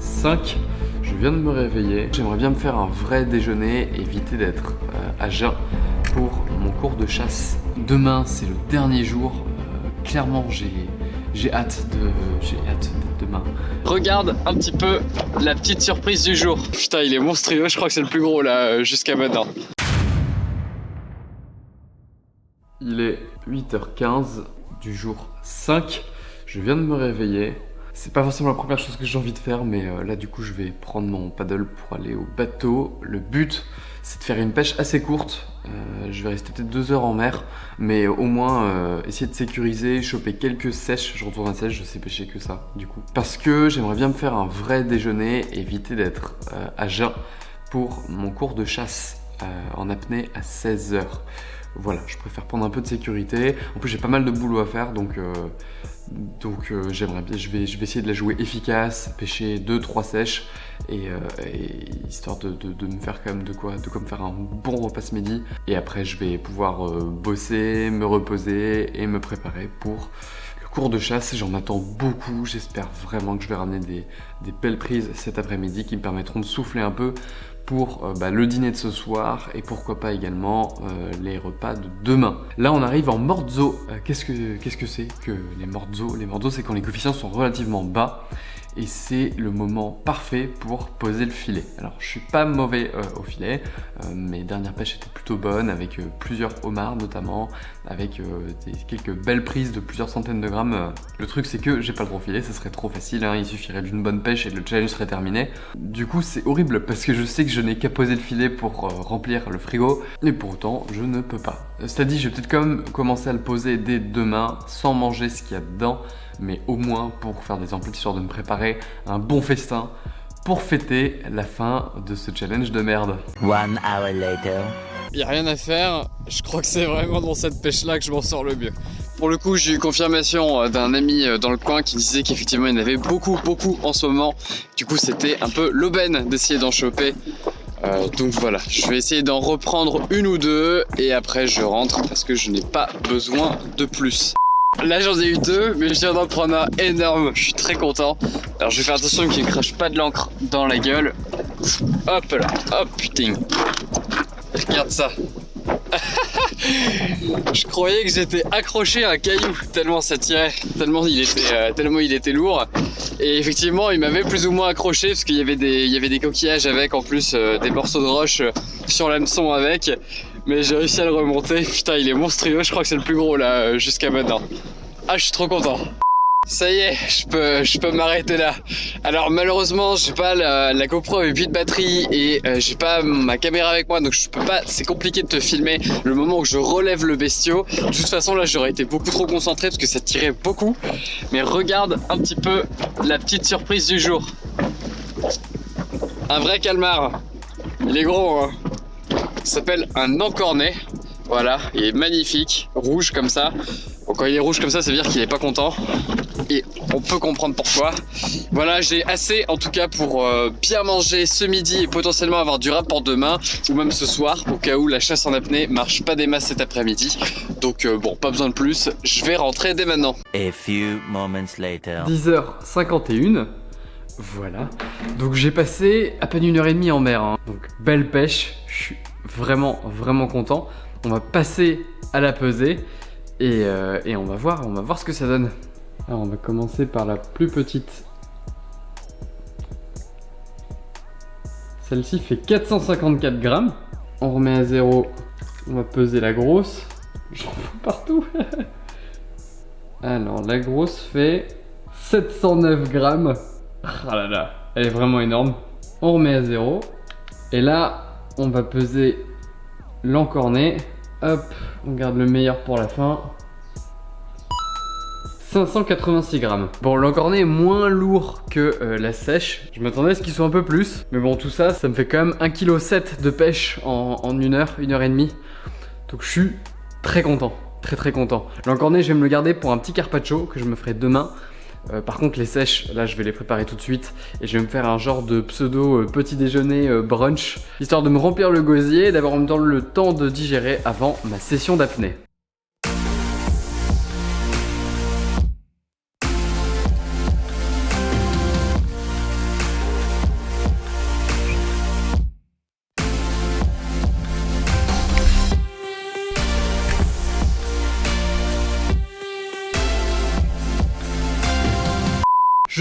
5. Je viens de me réveiller. J'aimerais bien me faire un vrai déjeuner et éviter d'être à jeun pour mon cours de chasse. Demain, c'est le dernier jour. Clairement, j'ai hâte d'être demain. Regarde un petit peu la petite surprise du jour. Putain, il est monstrueux. Je crois que c'est le plus gros là jusqu'à maintenant. Il est 8h15 du jour 5. Je viens de me réveiller. C'est pas forcément la première chose que j'ai envie de faire, mais là du coup je vais prendre mon paddle pour aller au bateau. Le but c'est de faire une pêche assez courte. Je vais rester peut-être 2 heures en mer, mais au moins essayer de sécuriser, choper quelques sèches. Je retourne à sèche, je sais pêcher que ça du coup. Parce que j'aimerais bien me faire un vrai déjeuner et éviter d'être à jeun pour mon cours de chasse en apnée à 16h. Voilà, je préfère prendre un peu de sécurité. En plus, j'ai pas mal de boulot à faire, donc j'aimerais bien. Je vais essayer de la jouer efficace, pêcher 2-3 sèches, et histoire de me faire quand même de quoi me faire un bon repas ce midi. Et après, je vais pouvoir bosser, me reposer et me préparer pour le cours de chasse. J'en attends beaucoup. J'espère vraiment que je vais ramener des belles prises cet après-midi qui me permettront de souffler un peu pour le dîner de ce soir et pourquoi pas également les repas de demain. Là on arrive en mordzo. Qu'est-ce que c'est que les mordzo? Les mordzo, c'est quand les coefficients sont relativement bas et c'est le moment parfait pour poser le filet. Alors je suis pas mauvais au filet, mes dernières pêches étaient plutôt bonnes avec plusieurs homards notamment, avec quelques belles prises de plusieurs centaines de grammes. Le truc c'est que j'ai pas le gros filet, ça serait trop facile, hein, il suffirait d'une bonne pêche et le challenge serait terminé. Du coup c'est horrible parce que je sais que je n'ai qu'à poser le filet pour remplir le frigo, mais pour autant je ne peux pas. C'est-à-dire je vais peut-être quand même commencer à le poser dès demain sans manger ce qu'il y a dedans, mais au moins pour faire des emplettes histoire de me préparer un bon festin pour fêter la fin de ce challenge de merde. 1 hour later. Il n'y a rien à faire, je crois que c'est vraiment dans cette pêche là que je m'en sors le mieux. Pour le coup j'ai eu confirmation d'un ami dans le coin qui disait qu'effectivement il y en avait beaucoup en ce moment. Du coup c'était un peu l'aubaine d'essayer d'en choper. Donc voilà, je vais essayer d'en reprendre une ou deux et après je rentre parce que je n'ai pas besoin de plus. Là j'en ai eu 2 mais je viens d'en prendre un énorme, je suis très content. Alors je vais faire attention qu'il ne crache pas de l'encre dans la gueule. Hop là, hop putain. Regarde ça. Je croyais que j'étais accroché à un caillou tellement ça tirait, tellement il était lourd. Et effectivement il m'avait plus ou moins accroché parce qu'il y avait des coquillages avec, en plus des morceaux de roche sur l'hameçon avec. Mais j'ai réussi à le remonter. Putain il est monstrueux, je crois que c'est le plus gros là jusqu'à maintenant. Ah je suis trop content. Ça y est, je peux m'arrêter là. Alors malheureusement j'ai pas la GoPro avec 8 batteries et j'ai pas ma caméra avec moi, donc je peux pas, c'est compliqué de te filmer le moment où je relève le bestiau. De toute façon là j'aurais été beaucoup trop concentré parce que ça tirait beaucoup. Mais regarde un petit peu la petite surprise du jour. Un vrai calmar. Il est gros hein. Ça s'appelle un encornet. Voilà, il est magnifique, rouge comme ça. Bon, quand il est rouge comme ça, ça veut dire qu'il est pas content. Et on peut comprendre pourquoi. Voilà, j'ai assez en tout cas pour bien manger ce midi et potentiellement avoir du rap pour demain ou même ce soir, au cas où la chasse en apnée marche pas des masses cet après-midi. Donc bon, pas besoin de plus, je vais rentrer dès maintenant. A few moments later. 10h51. Voilà. Donc j'ai passé à peine 1h30 en mer. Hein. Donc belle pêche, je suis vraiment content. On va passer à la pesée et on va voir ce que ça donne. Alors on va commencer par la plus petite. Celle-ci fait 454 grammes. On remet à 0. On va peser la grosse. J'en fous partout. Alors la grosse fait 709 grammes. Ah là là, elle est vraiment énorme. On remet à 0. Et là, on va peser l'encornet. Hop, on garde le meilleur pour la fin. 586 grammes. Bon, l'encornet est moins lourd que la sèche. Je m'attendais à ce qu'il soit un peu plus. Mais bon, tout ça, ça me fait quand même 1,7 kg de pêche en 1 heure, 1h30. Donc je suis très content. Très content. L'encornet, je vais me le garder pour un petit carpaccio que je me ferai demain. Par contre les sèches, là je vais les préparer tout de suite et je vais me faire un genre de pseudo petit déjeuner brunch, histoire de me remplir le gosier et d'avoir en même temps le temps de digérer avant ma session d'apnée.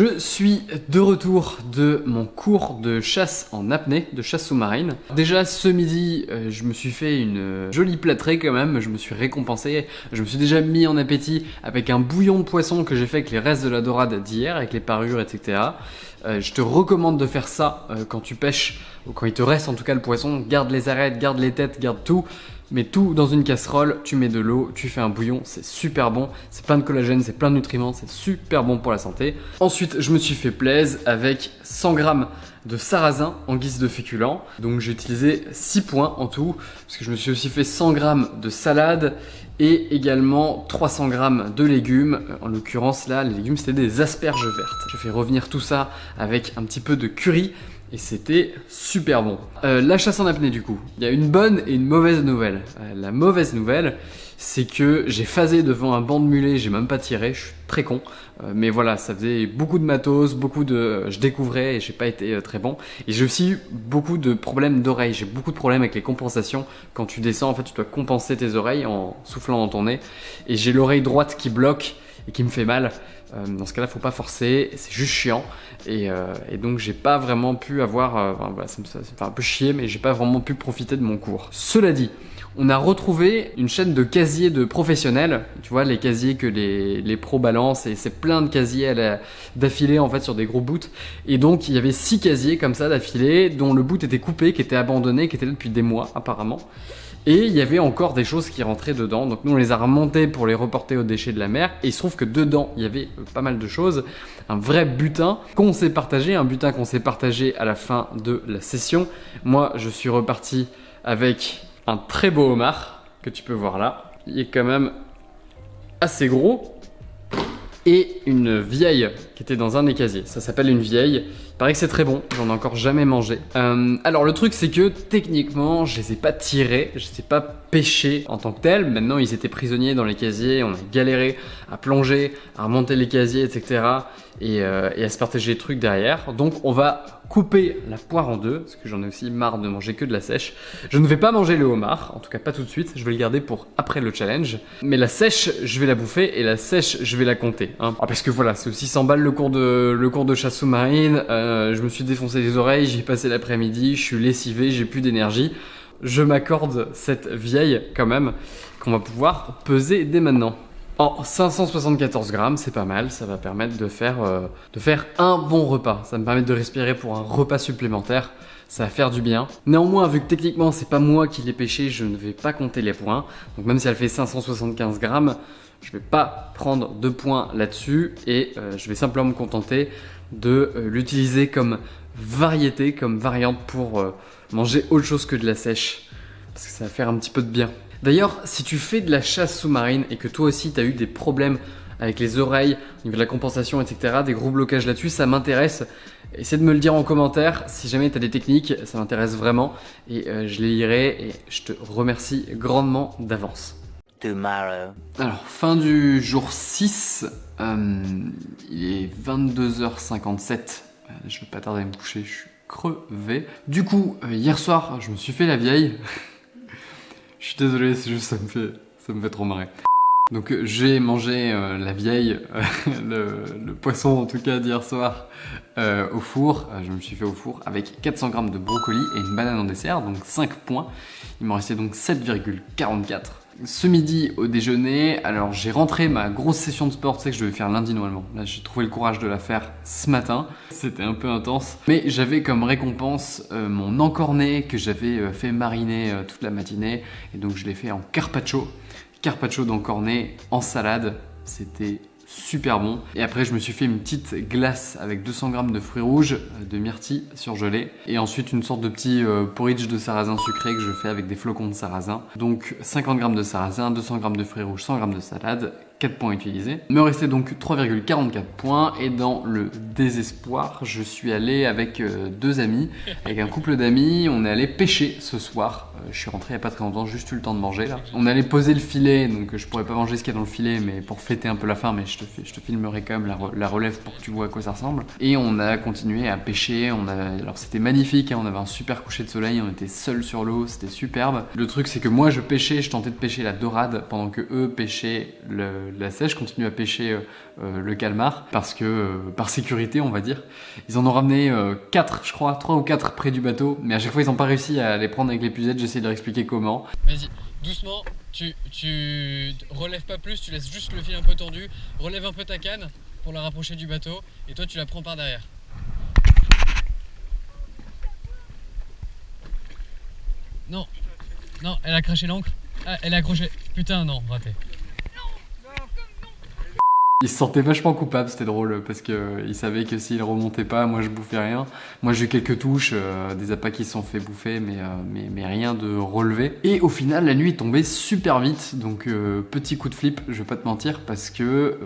Je suis de retour de mon cours de chasse en apnée, de chasse sous-marine. Déjà ce midi, je me suis fait une jolie plâtrée quand même, je me suis récompensé. Je me suis déjà mis en appétit avec un bouillon de poisson que j'ai fait avec les restes de la dorade d'hier, avec les parures, etc. Je te recommande de faire ça quand tu pêches, ou quand il te reste en tout cas le poisson. Garde les arêtes, garde les têtes, garde tout. Mets tout dans une casserole, tu mets de l'eau, tu fais un bouillon, c'est super bon, c'est plein de collagène, c'est plein de nutriments, c'est super bon pour la santé. Ensuite, je me suis fait plaisir avec 100 g de sarrasin en guise de féculent. Donc j'ai utilisé 6 points en tout, parce que je me suis aussi fait 100 g de salade et également 300 g de légumes. En l'occurrence là, les légumes c'était des asperges vertes. Je fais revenir tout ça avec un petit peu de curry. Et c'était super bon. La chasse en apnée du coup, il y a une bonne et une mauvaise nouvelle. La mauvaise nouvelle, c'est que j'ai phasé devant un banc de mulets, j'ai même pas tiré, je suis très con. Mais voilà, ça faisait beaucoup de matos, je découvrais et j'ai pas été très bon. Et j'ai aussi eu beaucoup de problèmes d'oreilles, j'ai beaucoup de problèmes avec les compensations. Quand tu descends, en fait, tu dois compenser tes oreilles en soufflant dans ton nez. Et j'ai l'oreille droite qui bloque et qui me fait mal. Dans ce cas-là, faut pas forcer, c'est juste chiant. Et donc j'ai pas vraiment pu avoir, ça me fait un peu chier, mais j'ai pas vraiment pu profiter de mon cours. Cela dit, on a retrouvé une chaîne de casiers de professionnels, tu vois les casiers que les pros balancent, et c'est plein de casiers d'affilée en fait sur des gros boots. Et donc il y avait 6 casiers comme ça d'affilée, dont le boot était coupé, qui était abandonné, qui était là depuis des mois apparemment. Et il y avait encore des choses qui rentraient dedans, donc nous on les a remontés pour les reporter aux déchets de la mer. Et il se trouve que dedans il y avait pas mal de choses, un vrai butin qu'on s'est partagé, à la fin de la session. Moi je suis reparti avec un très beau homard que tu peux voir là, il est quand même assez gros. Et une vieille qui était dans un des casiers, ça s'appelle une vieille. Il paraît que c'est très bon, j'en ai encore jamais mangé. Alors le truc c'est que techniquement je les ai pas tirés, je les ai pas pêchés en tant que tels. Maintenant ils étaient prisonniers dans les casiers, on a galéré à plonger, à remonter les casiers, etc. Et à se partager les trucs derrière. Donc on va couper la poire en deux, parce que j'en ai aussi marre de manger que de la sèche. Je ne vais pas manger le homard, en tout cas pas tout de suite, je vais le garder pour après le challenge. Mais la sèche, je vais la bouffer, et la sèche, je vais la compter. Hein. Parce que voilà, c'est aussi 100 balles le cours de chasse sous-marine, je me suis défoncé les oreilles, j'y ai passé l'après-midi, je suis lessivé, j'ai plus d'énergie. Je m'accorde cette vieille quand même, qu'on va pouvoir peser dès maintenant. En 574 grammes, c'est pas mal, ça va permettre de faire un bon repas. Ça va me permettre de respirer pour un repas supplémentaire, ça va faire du bien. Néanmoins, vu que techniquement c'est pas moi qui l'ai pêché, je ne vais pas compter les points. Donc même si elle fait 575 grammes, je vais pas prendre de points là-dessus et je vais simplement me contenter de l'utiliser comme variété, comme variante pour manger autre chose que de la sèche. Parce que ça va faire un petit peu de bien. D'ailleurs, si tu fais de la chasse sous-marine et que toi aussi tu as eu des problèmes avec les oreilles, au niveau de la compensation, etc., des gros blocages là-dessus, ça m'intéresse. Essaie de me le dire en commentaire si jamais tu as des techniques, ça m'intéresse vraiment et je les lirai et je te remercie grandement d'avance. Tomorrow. Alors, fin du jour 6, il est 22h57, je vais pas tarder à me coucher, je suis crevé. Du coup, hier soir, je me suis fait la vieille. Je suis désolé, c'est juste ça me fait trop marrer. Donc j'ai mangé la vieille, le poisson en tout cas d'hier soir au four. Je me suis fait au four avec 400 grammes de brocoli et une banane en dessert, donc 5 points. Il m'en restait donc 7,44. Ce midi au déjeuner, alors j'ai rentré ma grosse session de sport, tu sais que je devais faire lundi normalement. Là j'ai trouvé le courage de la faire ce matin, c'était un peu intense. Mais j'avais comme récompense mon encornet que j'avais fait mariner toute la matinée. Et donc je l'ai fait en carpaccio. Carpaccio d'encornet en salade, c'était super bon. Et après je me suis fait une petite glace avec 200 grammes de fruits rouges, de myrtille surgelée. Et ensuite une sorte de petit porridge de sarrasin sucré que je fais avec des flocons de sarrasin. Donc 50 grammes de sarrasin, 200 grammes de fruits rouges, 100 grammes de salade, 4 points utilisés. Il me restait donc 3,44 points et dans le désespoir, je suis allé avec deux amis, avec un couple d'amis, on est allé pêcher ce soir. Je suis rentré il n'y a pas très longtemps, juste eu le temps de manger là. On allait poser le filet, donc je pourrais pas manger ce qu'il y a dans le filet mais pour fêter un peu la fin, mais je je te filmerai quand même la relève pour que tu vois à quoi ça ressemble. Et on a continué à pêcher, alors c'était magnifique, hein, on avait un super coucher de soleil, on était seuls sur l'eau, c'était superbe. Le truc c'est que moi je tentais de pêcher la dorade pendant que eux pêchaient la sèche, continuaient à pêcher le calmar, parce que par sécurité on va dire. Ils en ont ramené 4 je crois, 3 ou 4 près du bateau, mais à chaque fois ils n'ont pas réussi à les prendre avec les puzettes, j'essaie de leur expliquer comment. Vas-y, doucement, tu relèves pas plus, tu laisses juste le fil un peu tendu, relève un peu ta canne pour la rapprocher du bateau, et toi tu la prends par derrière. Non, non, elle a craché l'ancre. Ah, elle a accroché. Putain, non, raté. Il se sentait vachement coupable, c'était drôle, parce qu'il savait que s'il remontait pas, moi je bouffais rien. Moi j'ai eu quelques touches, des appâts qui se sont fait bouffer, mais rien de relevé. Et au final, la nuit est tombée super vite, donc petit coup de flip, je vais pas te mentir, parce que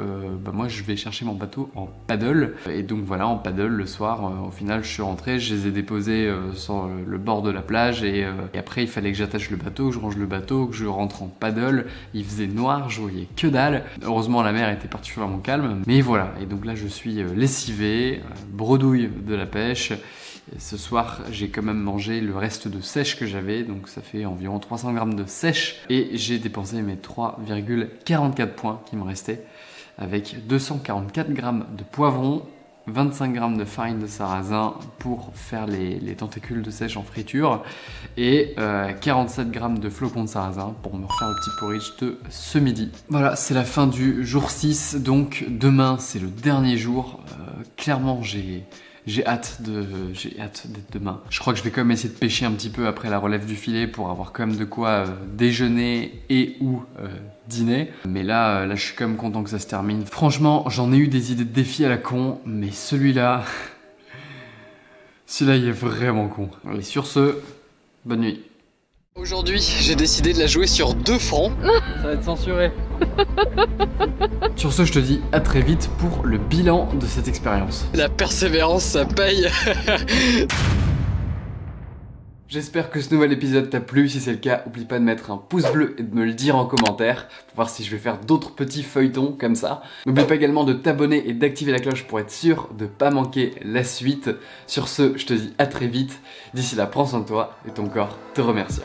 moi je vais chercher mon bateau en paddle. Et donc voilà, en paddle, le soir, au final je suis rentré, je les ai déposés sur le bord de la plage, et après il fallait que j'attache le bateau, que je range le bateau, que je rentre en paddle. Il faisait noir, je voyais que dalle. Heureusement la mer était particulièrement calme, mais voilà, et donc là je suis lessivé, bredouille de la pêche. Et ce soir j'ai quand même mangé le reste de sèche que j'avais, donc ça fait environ 300 grammes de sèche, et j'ai dépensé mes 3,44 points qui me restaient, avec 244 grammes de poivron, 25 grammes de farine de sarrasin pour faire les tentacules de sèche en friture, et 47 grammes de flocons de sarrasin pour me refaire le petit porridge de ce midi. Voilà, c'est la fin du jour 6, donc demain c'est le dernier jour. Clairement j'ai hâte d'être demain. Je crois que je vais quand même essayer de pêcher un petit peu après la relève du filet pour avoir quand même de quoi déjeuner et ou dîner. Mais là je suis quand même content que ça se termine. Franchement, j'en ai eu des idées de défis à la con, mais celui-là il est vraiment con. Et sur ce, bonne nuit. Aujourd'hui, j'ai décidé de la jouer sur 2 fronts. Ça va être censuré. Sur ce, je te dis à très vite pour le bilan de cette expérience. La persévérance, ça paye. J'espère que ce nouvel épisode t'a plu. Si c'est le cas, n'oublie pas de mettre un pouce bleu et de me le dire en commentaire pour voir si je vais faire d'autres petits feuilletons comme ça. N'oublie pas également de t'abonner et d'activer la cloche pour être sûr de ne pas manquer la suite. Sur ce, je te dis à très vite. D'ici là, prends soin de toi et ton corps te remercie.